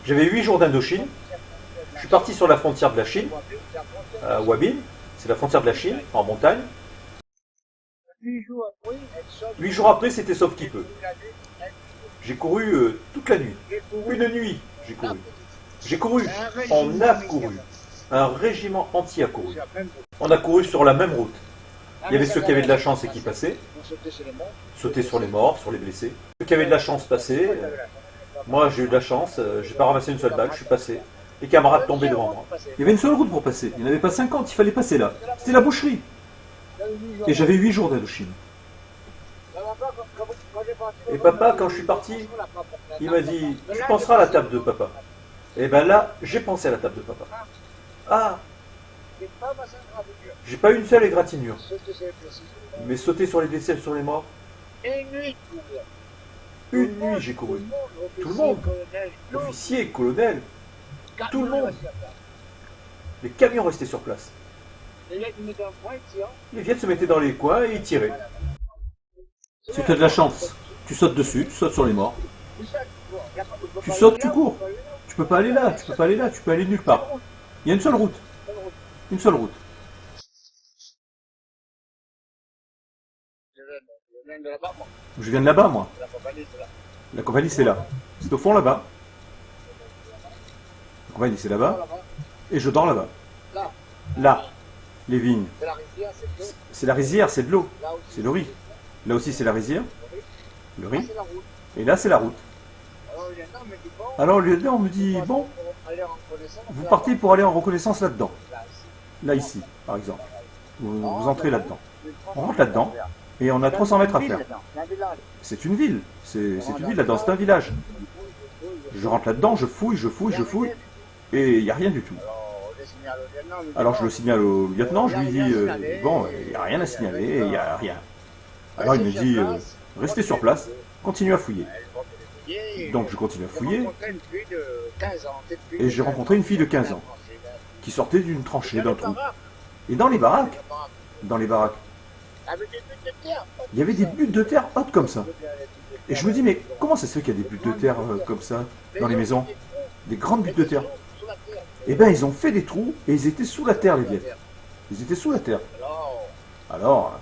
J'avais 8 jours d'Indochine. Je suis parti sur la frontière de la Chine, à Wabin. C'est la frontière de la Chine, en montagne. 8 jours après, c'était sauf qui peut. J'ai couru toute la nuit. Une nuit, j'ai couru. J'ai couru, on a couru. Un régiment entier a couru. On a couru sur la même route. Il y avait ceux qui avaient de la chance et qui passaient. Sautaient sur les morts, sur les blessés. Ceux qui avaient de la chance passaient. Moi, j'ai eu de la chance. J'ai pas ramassé une seule balle, je suis passé. Les camarades tombaient devant moi. Il y avait une seule route pour passer. Il n'y en avait pas 50, il fallait passer là. C'était la boucherie. Et j'avais 8 jours d'Indochine. Et papa, quand je suis parti, il m'a dit, tu penseras à la table de papa. Et ben là, j'ai pensé à la table de papa. Ah, j'ai pas eu une seule égratignure. Mais sauter sur les décès, sur les morts. Une nuit, j'ai couru. Tout le monde. Officier, colonel. Tout le monde. Les camions restaient sur place. Les vieilles se mettaient dans les coins et ils tiraient. Si tu as de la chance, tu sautes dessus, tu sautes sur les morts. Tu sautes, tu cours. Tu peux pas aller là, tu peux pas aller là, tu peux aller nulle part. Il y a une seule route. Une seule route. Je viens de là-bas, moi. La compagnie, c'est là. C'est au fond là-bas. La compagnie, c'est là-bas. Et je dors là-bas. Là. Les vignes. C'est la rizière, c'est de l'eau. C'est le riz. Là aussi, c'est la rizière. Le riz. Et là, c'est la route. Alors, le lieutenant me dit, bon, vous partez pour aller en reconnaissance là-dedans. Là, ici, par exemple. Vous entrez là-dedans. On rentre là-dedans. Et on a 300 mètres à faire. C'est une ville. C'est une ville là-dedans, c'est un village. Je rentre là-dedans, je fouille. Et il n'y a rien du tout. Alors je le signale au lieutenant, je lui dis, bon, il n'y a rien à signaler, il n'y a rien. Alors il me dit, restez sur place, continuez à fouiller. Donc je continue à fouiller, et j'ai rencontré une fille de 15 ans, qui sortait d'une tranchée, d'un trou. Et dans les baraques, il y avait des buttes de terre hautes comme ça. Et je me dis, mais comment ça se fait qu'il y a des buttes de terre comme ça, dans les maisons? Des grandes buttes de terre. Eh bien, ils ont fait des trous, et ils étaient sous la terre, les vieilles. Ils étaient sous la terre. Alors,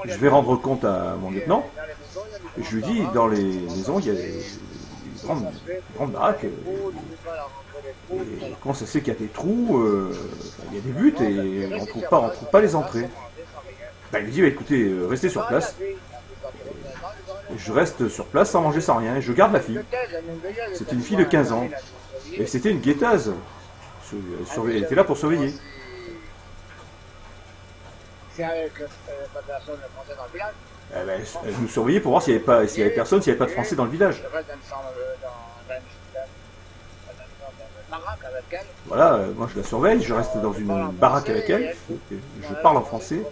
je vais rendre compte à mon lieutenant, et je lui dis, dans les maisons, il y a des grandes baraques. Et comment ça se fait qu'il y a des trous, il y a des buttes, et on ne trouve pas les entrées. Ben, il me dit, bah, écoutez, restez sur place. Et je reste sur place sans manger, sans rien, et je garde la fille. C'était une fille de 15 ans. Et c'était une guetteuse. Elle était là pour surveiller. Elle nous surveillait pour voir s'il y avait personne, s'il n'y avait pas de Français dans le village. Voilà, moi je la surveille, je reste dans une baraque avec elle, je parle en français,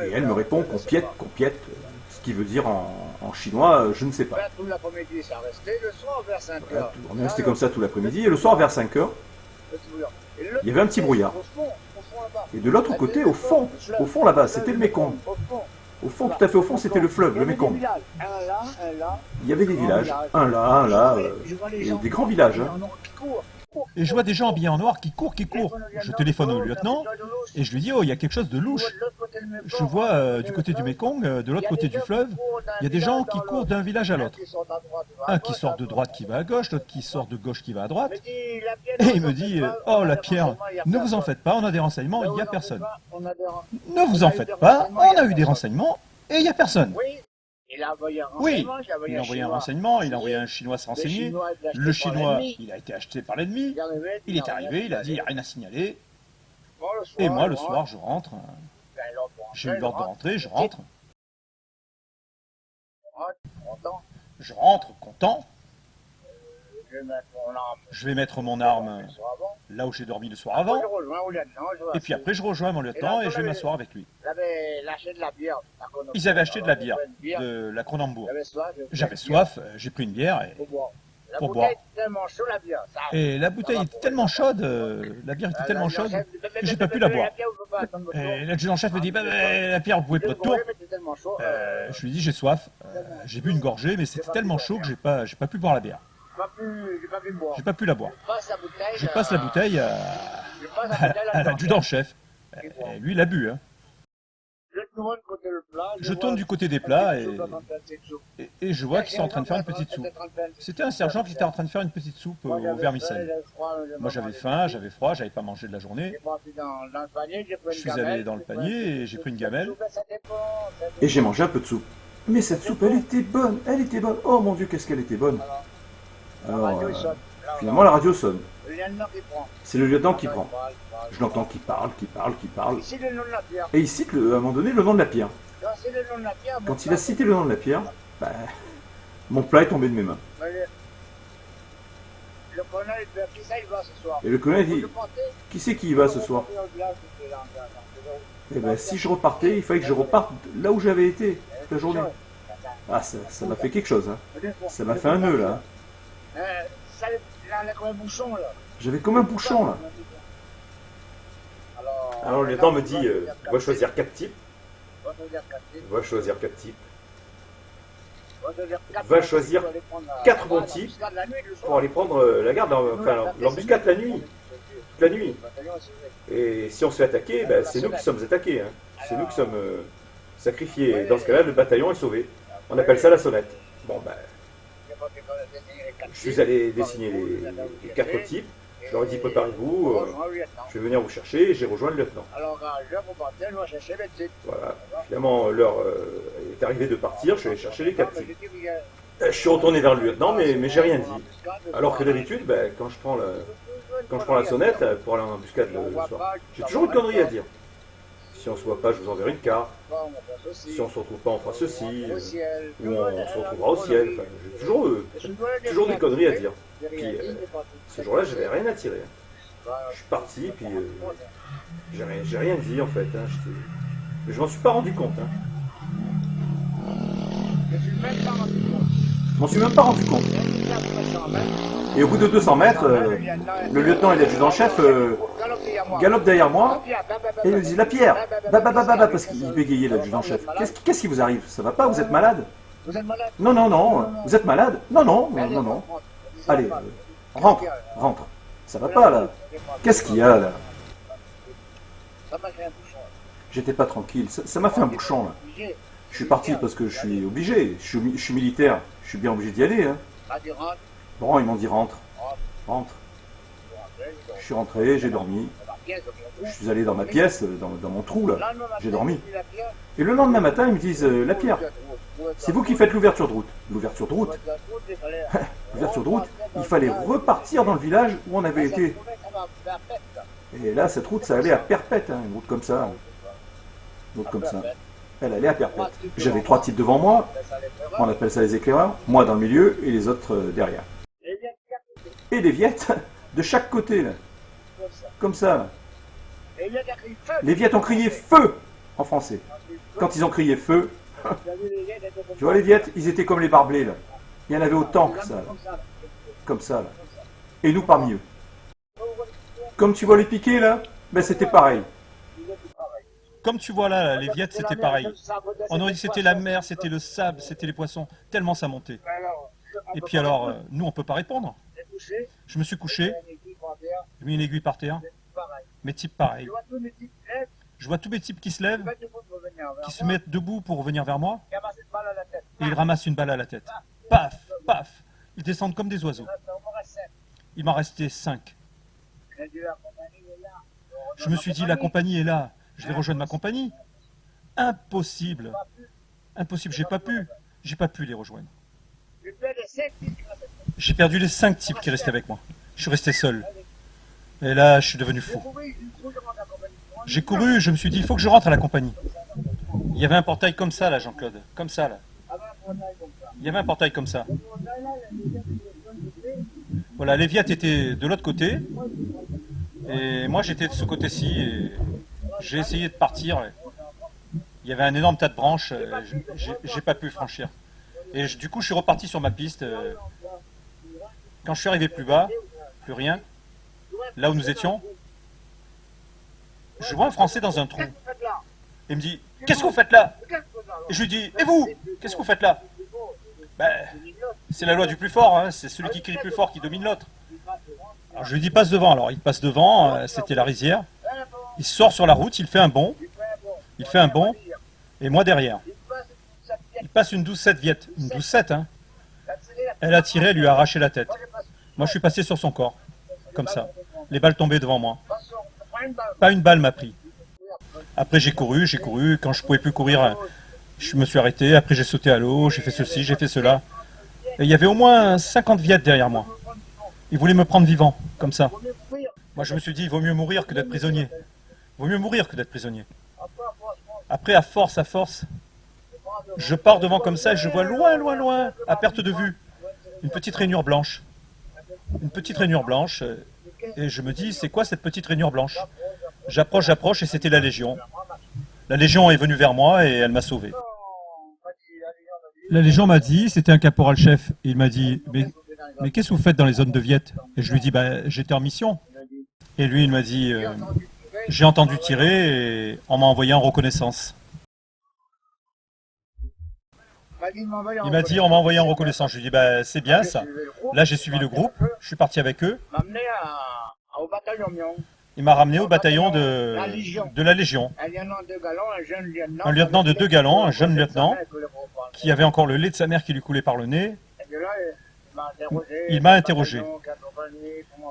et elle me répond qu'on piète, ce qui veut dire en chinois, je ne sais pas. Voilà, on est resté comme ça tout l'après-midi, et le soir vers 5 heures, il y avait un petit brouillard. Et de l'autre côté, au fond là-bas, c'était le Mékong. Au fond, tout à fait au fond, c'était le fleuve, le Mékong. Il y avait des villages, un là, et des grands villages. Hein. Et je vois des gens habillés en noir qui courent. Je téléphone au lieutenant et je lui dis, oh, il y a quelque chose de louche. Je vois du côté du Mékong, de l'autre côté du fleuve, il y a des gens qui courent d'un village à l'autre. Un qui sort de droite qui va à gauche, l'autre qui sort de gauche qui va à droite. Et il me dit, oh la Pierre, ne vous en faites pas, on a des renseignements, il n'y a personne. Ne vous en faites pas, on a eu des renseignements et il n'y a personne. Oui, il a envoyé un renseignement, il a envoyé un Chinois se renseigner. Le Chinois, il a été acheté par l'ennemi. Il est arrivé, il a dit, il n'y a rien à signaler. Et moi, le soir, je rentre. J'ai eu l'ordre de rentrer, je rentre. Je rentre, content. Je vais mettre mon arme là où j'ai dormi le soir avant. Et puis après, je rejoins mon lieutenant et je vais m'asseoir avec lui. Ils avaient acheté de la bière, de la Cronenbourg. J'avais soif, j'ai pris une bière pour boire. Et la bouteille était tellement chaude, la bière était tellement chaude que j'ai pas pu la boire. Et l'adjudant-chef me dit, la bière, vous pouvez pas de tour. Je lui dis, j'ai soif. J'ai bu une gorgée, mais c'était tellement chaud que j'ai pas pu boire la bière. J'ai pas pu la boire. Je passe la bouteille à l'adjudant-chef. Lui, il a bu. Hein. Je tourne du côté des plats et je vois qu'ils sont en train de faire une petite soupe. C'était un sergent qui était en train de faire une petite soupe au vermicelle. Moi j'avais faim, j'avais froid, j'avais pas mangé de la journée. Je suis allé dans le panier et j'ai pris une gamelle. Et j'ai mangé un peu de soupe. Mais cette soupe, elle était bonne, elle était bonne. Oh mon Dieu, qu'est-ce qu'elle était bonne. Alors, finalement la radio sonne. C'est le lieutenant qui prend. Je l'entends qui parle. Et il cite à un moment donné le nom de la pierre. Quand il a cité le nom de la pierre, mon plat est tombé de mes mains. Et le colonel dit, qui c'est qui y va ce soir? Eh bien, si je repartais, il fallait que je reparte là où j'avais été toute la journée. Ah, ça m'a fait quelque chose. Hein. Ça m'a fait un nœud, là. J'avais comme un bouchon, là. Alors le lieutenant me dit, va choisir 4 types. Va choisir 4 types. Va choisir 4 bons types pour aller prendre la garde, l'embuscade la nuit. Toute la nuit. Et si on se fait attaquer, c'est nous qui sommes attaqués. Hein. C'est nous qui sommes sacrifiés. Et dans ce cas-là, le bataillon est sauvé. On appelle ça la sonnette. Bon, je suis allé dessiner les 4 types. Je leur ai dit, préparez-vous, je vais venir vous chercher, et j'ai rejoint le lieutenant. Voilà, finalement, l'heure est arrivée de partir, je suis allé chercher les 4 types. Je suis retourné vers le lieutenant, mais j'ai rien dit. Alors que d'habitude, quand je prends la sonnette pour aller en embuscade le soir, j'ai toujours une connerie à dire. Si on se voit pas, je vous enverrai une carte. Si on se retrouve pas, on fera ceci. Ou on se retrouvera au ciel. Enfin, j'ai toujours des conneries à dire. Puis ce jour-là, j'avais rien à tirer. Je suis parti, puis j'ai rien dit en fait. Hein. Mais je m'en suis pas rendu compte. Hein. Je m'en suis même pas rendu compte. Et au bout de 200 mètres, le lieutenant et l'adjudant-chef galopent derrière moi et il me dit, la pierre, parce qu'il bégayait l'adjudant-chef. Qu'est-ce qui vous arrive? Ça va pas? Vous êtes malade? Non. Vous êtes malade? Non. Allez, rentre. Ça va pas là? Qu'est-ce qu'il y a là? J'étais pas tranquille. Ça m'a fait un bouchon là. Je suis parti parce que je suis obligé. Je suis militaire. Je suis bien obligé d'y aller. Hein. Bon, ils m'ont dit rentre. Je suis rentré, j'ai dormi. Je suis allé dans ma pièce, dans mon trou là. J'ai dormi. Et le lendemain matin, ils me disent, la pierre, c'est vous qui faites l'ouverture de route. L'ouverture de route? L'ouverture de route, il fallait repartir dans le village où on avait été. Et là, cette route, ça allait à Perpète, hein, une route comme ça. Une route comme ça. Elle allait à Perpète. J'avais 3 types devant moi, on appelle ça les éclaireurs, moi dans le milieu et les autres derrière. Et les viettes de chaque côté, là. Comme ça. Là. Les viettes ont crié feu en français. Quand ils ont crié feu, tu vois les viettes, ils étaient comme les barbelés là. Il y en avait autant que ça. Là. Comme ça là. Et nous parmi eux. Comme tu vois les piquets là, c'était pareil. Comme tu vois là, les viettes c'était pareil. On aurait dit c'était la mer, c'était le sable, c'était les poissons, tellement ça montait. Et puis alors, nous on peut pas répondre. Je me suis couché, j'ai mis une aiguille par terre, mes types pareil. Je vois tous mes types qui se lèvent, qui se mettent debout pour venir vers moi, et ils ramassent une balle à la tête. Paf, paf, ils descendent comme des oiseaux. Il m'en restait 5. Je me suis dit, la compagnie est là, je vais rejoindre ma compagnie. Impossible, j'ai pas pu les rejoindre. J'ai perdu les 5 types qui restaient avec moi. Je suis resté seul. Et là, je suis devenu fou. J'ai couru, je me suis dit, il faut que je rentre à la compagnie. Il y avait un portail comme ça, là, Jean-Claude. Comme ça, là. Il y avait un portail comme ça. Voilà, les viettes étaient de l'autre côté. Et moi, j'étais de ce côté-ci. Et j'ai essayé de partir. Il y avait un énorme tas de branches. J'ai pas pu franchir. Et du coup, je suis reparti sur ma piste. Quand je suis arrivé plus bas, plus rien, là où nous étions, je vois un Français dans un trou. Il me dit, qu'est-ce que vous faites là? Et je lui dis, et vous? Qu'est-ce que vous faites là? Ben, c'est la loi du plus fort, hein. C'est celui qui crie plus fort qui domine l'autre. Alors je lui dis, passe devant. Alors il passe devant, c'était la rizière. Il sort sur la route, il fait un bond. Il fait un bond, et moi derrière. Il passe une 12-7 Viette. Une 12-7, hein. Elle a tiré, elle lui a arraché la tête. Moi je suis passé sur son corps, comme ça. Les balles tombaient devant moi. Pas une balle m'a pris. Après j'ai couru. Quand je pouvais plus courir, je me suis arrêté. Après j'ai sauté à l'eau, j'ai fait ceci, j'ai fait cela. Et il y avait au moins 50 Viettes derrière moi. Ils voulaient me prendre vivant, comme ça. Moi je me suis dit, il vaut mieux mourir que d'être prisonnier. Il vaut mieux mourir que d'être prisonnier. Après, à force, je pars devant comme ça et je vois loin, à perte de vue, une petite rainure blanche. Une petite rainure blanche. Et je me dis, c'est quoi cette petite rainure blanche? J'approche et c'était la Légion. La Légion est venue vers moi et elle m'a sauvé. La Légion m'a dit, c'était un caporal-chef. Il m'a dit, mais qu'est-ce que vous faites dans les zones de Viette? Et je lui dis, j'étais en mission. Et lui, il m'a dit, j'ai entendu tirer et on m'a envoyé en reconnaissance. Il m'a dit, on m'a envoyé en reconnaissance. Je lui ai dit, c'est bien ça. Là, j'ai suivi le groupe, je suis parti avec eux. Il m'a ramené au bataillon de la Légion. Un lieutenant de 2 gallons, un jeune lieutenant, qui avait encore le lait de sa mère qui lui coulait par le nez. Il m'a interrogé.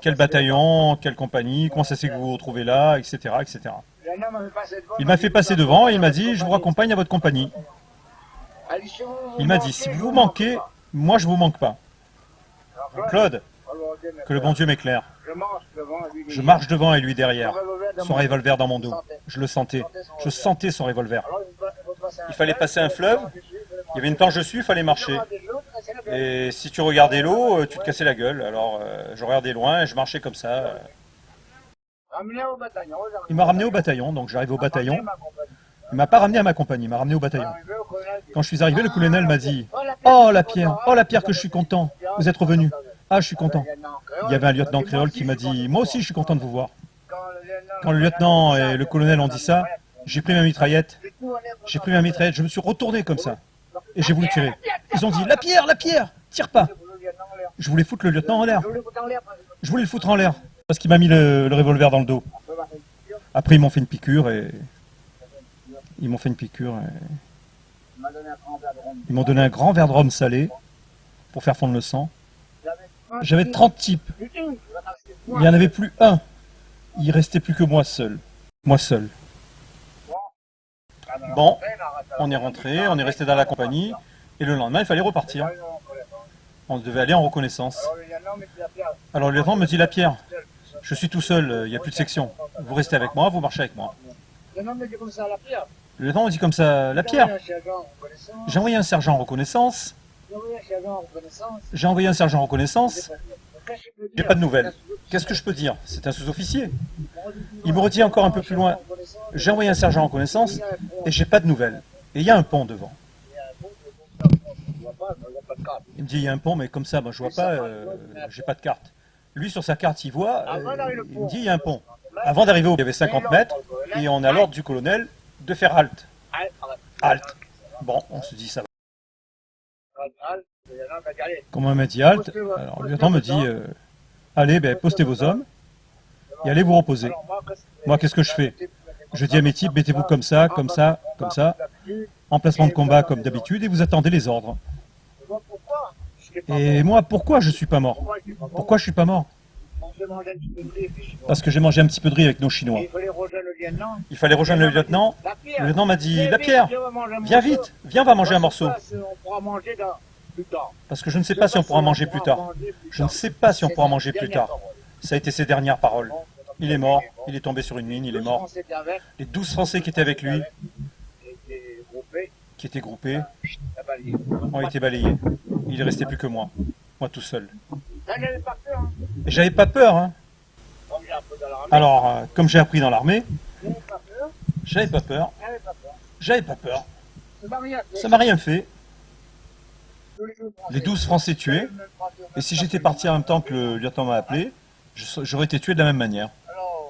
Quel bataillon, quelle compagnie, comment ça se fait que vous vous retrouvez là, etc., etc. Il m'a fait passer devant et il m'a dit, je vous raccompagne à votre compagnie. Il m'a dit, si vous vous manquez, moi je vous manque pas. Claude, que le bon Dieu m'éclaire. Je marche devant et lui derrière, son revolver dans mon dos. Je le sentais, je sentais son revolver. Il fallait passer un fleuve, il y avait une planche dessus, il fallait marcher. Et si tu regardais l'eau, tu te cassais la gueule. Alors je regardais loin et je marchais comme ça. Il m'a ramené au bataillon, donc j'arrive au bataillon. Il m'a pas ramené à ma compagnie, il m'a ramené au bataillon. Quand je suis arrivé, le colonel m'a dit « Oh la Pierre que je suis content, vous êtes revenu. Ah, je suis content. » Il y avait un lieutenant créole qui m'a dit « Moi aussi, je suis content de vous voir. » Quand le lieutenant et le colonel ont dit ça, j'ai pris ma mitraillette, je me suis retourné comme ça. Et j'ai voulu tirer. Ils ont dit « La Pierre, tire pas !» Je voulais foutre le lieutenant en l'air. Je voulais le foutre en l'air, parce qu'il m'a mis le revolver dans le dos. Après, ils m'ont fait une piqûre et... Ils m'ont donné un grand verre de rhum salé pour faire fondre le sang. J'avais 30 types. Il n'y en avait plus un. Il restait plus que moi seul. Bon, on est rentré, on est resté dans la compagnie, et le lendemain, il fallait repartir. On devait aller en reconnaissance. Alors le lieutenant me dit, la Pierre, je suis tout seul, il n'y a plus de section. Vous restez avec moi, vous marchez avec moi. Le lieutenant me dit comme ça, la Pierre, j'ai envoyé un sergent en reconnaissance. J'ai pas de nouvelles. Qu'est-ce que je peux dire? C'est un sous-officier. Il me retient encore un peu plus loin. J'ai envoyé un sergent en reconnaissance et j'ai pas de nouvelles. Et il y a un pont devant. Il me dit, il y a un pont, mais comme ça, je vois pas, j'ai pas de carte. Lui, sur sa carte, il voit, il me dit, il y a un pont. Avant d'arriver où il y avait 50 mètres, et on a l'ordre du colonel de faire halte. Halte. Bon, on se dit, ça va. Comme on m'a dit halte, alors le lieutenant me dit, allez, postez vos hommes, et allez vous reposer. Moi, qu'est-ce que je fais? Je dis à mes types, mettez-vous comme ça, emplacement de combat comme d'habitude, et vous attendez les ordres. Et moi, pourquoi je suis pas mort? Pourquoi je suis pas mort? Parce que j'ai mangé un petit peu de riz avec nos Chinois. Il fallait rejoindre le lieutenant. Le lieutenant m'a dit, la Pierre, viens vite, viens, on va manger un morceau. Parce que je ne sais pas si on pourra manger plus tard. Ça a été ses dernières paroles. Il est mort, il est tombé sur une mine, il est mort. Les 12 Français qui étaient avec lui, qui étaient groupés, ont été balayés. Il ne restait plus que moi tout seul. Et j'avais pas peur, hein. Alors, comme j'ai appris dans l'armée, j'avais pas peur. Ça m'a rien fait. les 12 Français tués. Et si j'étais parti en même temps que le lieutenant m'a appelé, j'aurais été tué de la même manière.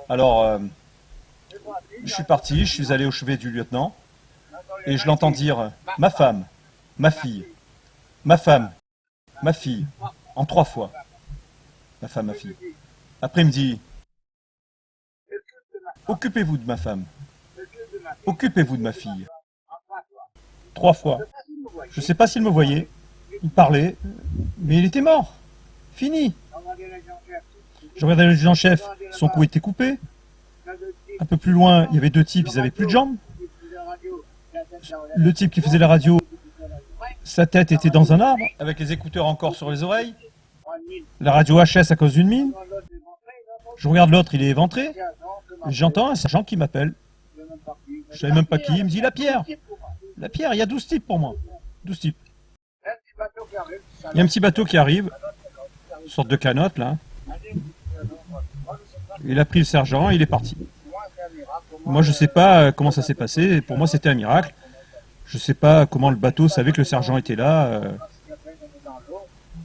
Alors, je suis parti, je suis allé au chevet du lieutenant, et je l'entends dire « ma femme, ma fille, ma femme, ma fille », en 3 fois. Ma femme, ma fille. Après, il me dit « occupez-vous de ma femme, occupez-vous de ma fille ». 3 fois. Je ne sais pas s'il me voyait, il parlait, mais il était mort. Fini. Je regardais le adjudant-chef, son cou était coupé. Un peu plus loin, il y avait 2 types, ils n'avaient plus de jambes. Le type qui faisait la radio, sa tête était dans un arbre, avec les écouteurs encore sur les oreilles. La radio HS à cause d'une mine. Je regarde l'autre, il est éventré. J'entends un sergent qui m'appelle. Je savais même pas qui, il me dit « Lapierre !» Lapierre, il y a 12 types pour moi. 12 types. Il y a un petit bateau qui arrive, une sorte de canotte là. Il a pris le sergent et il est parti. Moi je sais pas comment ça s'est passé, pour moi c'était un miracle. Je sais pas comment le bateau savait que le sergent était là.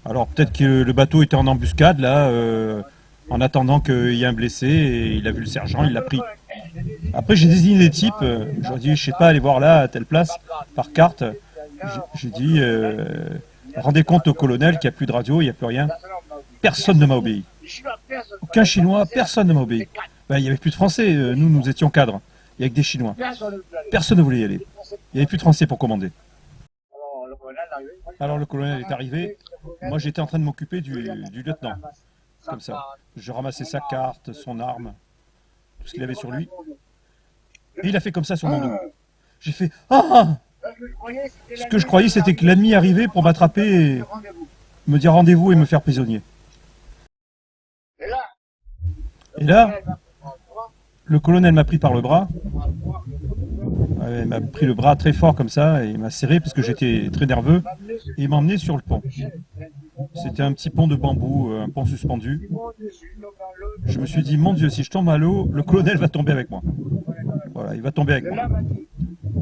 Alors peut-être que le bateau était en embuscade là, en attendant qu'il y ait un blessé, et il a vu le sergent, il l'a pris. Après j'ai désigné des types, j'aurais dit je sais pas, aller voir là à telle place, par carte. J'ai dit rendez compte au colonel qu'il n'y a plus de radio, il n'y a plus rien. Personne ne m'a obéi. Aucun Chinois, personne ne m'a obéi. Ben, il n'y avait plus de Français, nous étions cadres. Il n'y avait que des Chinois. Personne ne voulait y aller. Il n'y avait plus de Français pour commander. Alors le colonel est arrivé. Moi j'étais en train de m'occuper du lieutenant. Comme ça. Je ramassais sa carte, son arme, tout ce qu'il avait sur lui. Et il a fait comme ça sur mon dos. J'ai fait « Ah !» Ce que je croyais, c'était que l'ennemi arrivait pour m'attraper et me dire rendez-vous et me faire prisonnier. Et là, le colonel m'a pris par le bras. Il m'a pris le bras très fort comme ça et il m'a serré parce que j'étais très nerveux. Et il m'a emmené sur le pont. C'était un petit pont de bambou, un pont suspendu. Je me suis dit, mon Dieu, si je tombe à l'eau, le colonel va tomber avec moi. Voilà, il va tomber avec moi.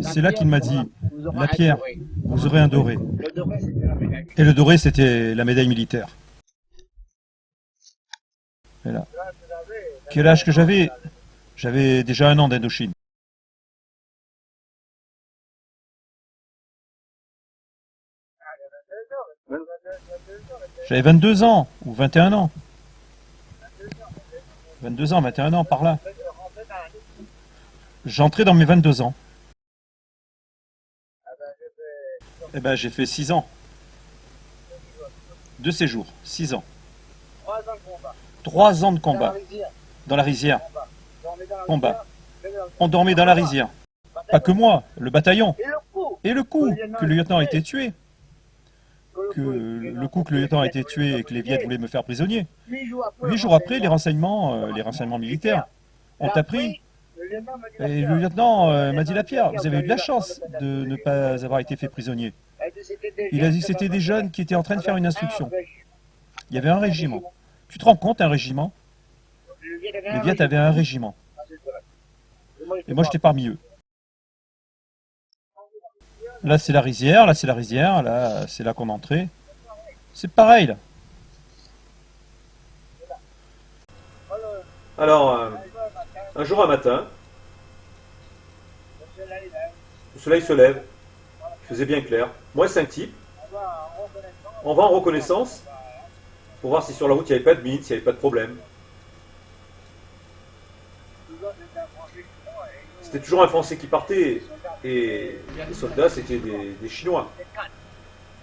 C'est là qu'il m'a dit, Lapierre, vous aurez un doré. Et le doré, c'était la médaille militaire. Et là. Quel âge que j'avais? J'avais déjà 1 an d'Indochine. J'avais 22 ans, ou 21 ans. 22 ans, 21 ans, par là. J'entrais dans mes 22 ans. Eh ben, j'ai fait 6 ans. 2 séjours, 6 ans. 3 ans de combat. Dans la rizière. Combat. On dormait dans la rizière. Pas que moi, le bataillon. Et le coup que le lieutenant a été tué. Le coup que le lieutenant a été tué et que les Viettes voulaient me faire prisonnier. 8 jours après, les renseignements militaires ont appris. Et le lieutenant m'a dit Lapierre, vous avez eu de la chance de ne pas avoir été fait prisonnier. Il a dit que c'était des jeunes qui étaient en train de faire une instruction. Il y avait un régiment. Tu te rends compte, un régiment? Les Viettes avaient un régiment. Et moi, j'étais parmi eux. Là, c'est la rizière, là, c'est la rizière, là, c'est là qu'on entrait. C'est pareil, là. Alors, un jour, un matin, le soleil se lève, il faisait bien clair. Moi et 5 types, on va en reconnaissance pour voir si sur la route il n'y avait pas de mine, s'il n'y avait pas de problème. C'était toujours un Français qui partait et les soldats c'était des Chinois.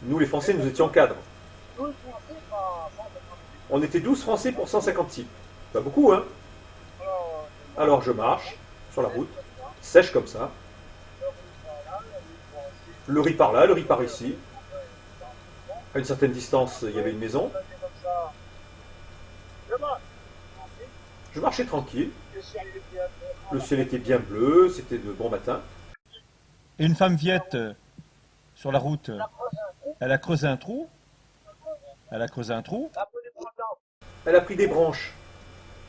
Nous les Français nous étions cadres. On était 12 Français pour 150 types. Pas beaucoup hein. Alors je marche sur la route, sèche comme ça. Le riz par là, le riz par ici. À une certaine distance, il y avait une maison. Je marchais tranquille. Le ciel était bien bleu, c'était de bon matin. Et une femme viette sur la route, elle a creusé un trou. Elle a creusé un trou. Elle a pris des branches.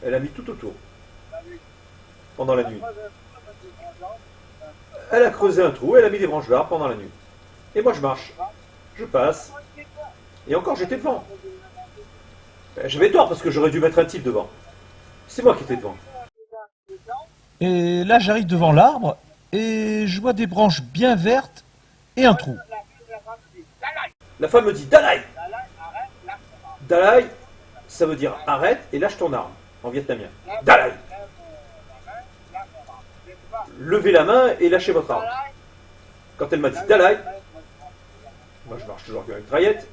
Elle a mis tout autour. Pendant la nuit. Elle a creusé un trou, elle a mis des branches d'arbres pendant la nuit. Et moi je marche. Je passe. Et encore, j'étais devant. J'avais tort parce que j'aurais dû mettre un type devant. C'est moi qui étais devant. Et là, j'arrive devant l'arbre et je vois des branches bien vertes et un trou. La femme me dit Dalai. Dalai, ça veut dire arrête et lâche ton arme en vietnamien. Dalai. Levez la main et lâchez votre arme. Quand elle m'a dit Dalai, moi je marche toujours avec une mitraillette.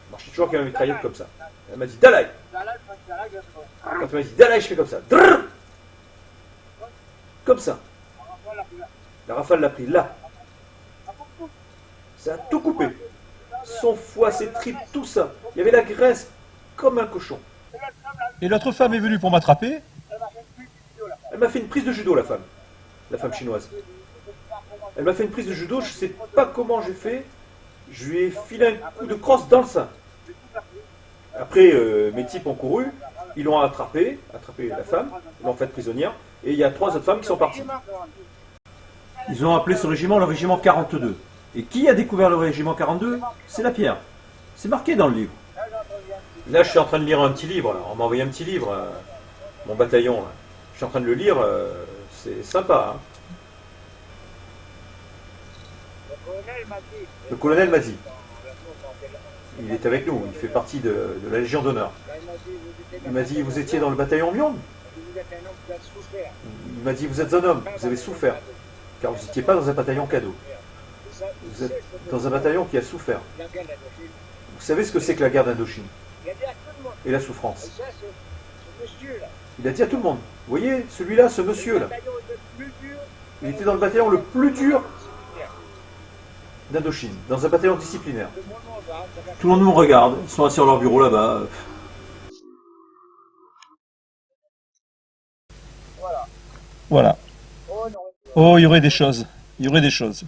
Je marche toujours avec une mitraillette comme ça. Elle m'a dit Dalai. Quand elle m'a dit Dalai, je fais comme ça. Drrr. Comme ça. La rafale l'a pris là. Ça a tout coupé. Son foie, ses tripes, tout ça. Il y avait la graisse comme un cochon. Et l'autre femme est venue pour m'attraper. Elle m'a fait une prise de judo, la femme chinoise. Elle m'a fait une prise de judo, je ne sais pas comment j'ai fait. Je lui ai filé un coup de crosse dans le sein. Après, mes types ont couru, ils l'ont attrapé la femme, ils l'ont faite prisonnière, et il y a 3 autres femmes qui sont parties. Ils ont appelé ce régiment le régiment 42. Et qui a découvert le régiment 42? C'est la Pierre. C'est marqué dans le livre. Là, je suis en train de lire un petit livre, là. On m'a envoyé un petit livre, mon bataillon. Là. Je suis en train de le lire, c'est sympa. Hein. Le colonel m'a dit. Il est avec nous, il fait partie de la Légion d'honneur. Il m'a dit, vous étiez dans le bataillon Myong? Il m'a dit, vous êtes un homme, vous avez souffert. Car vous n'étiez pas dans un bataillon cadeau. Vous êtes dans un bataillon qui a souffert. Vous savez ce que c'est que la guerre d'Indochine? Et la souffrance. Il a dit à tout le monde, vous voyez, celui-là, ce monsieur-là, il était dans le bataillon le plus dur d'Indochine, dans un bataillon disciplinaire. Tout le monde nous regarde. Ils sont assis sur leur bureau là-bas. Voilà. Oh, il y aurait des choses. Il y aurait des choses.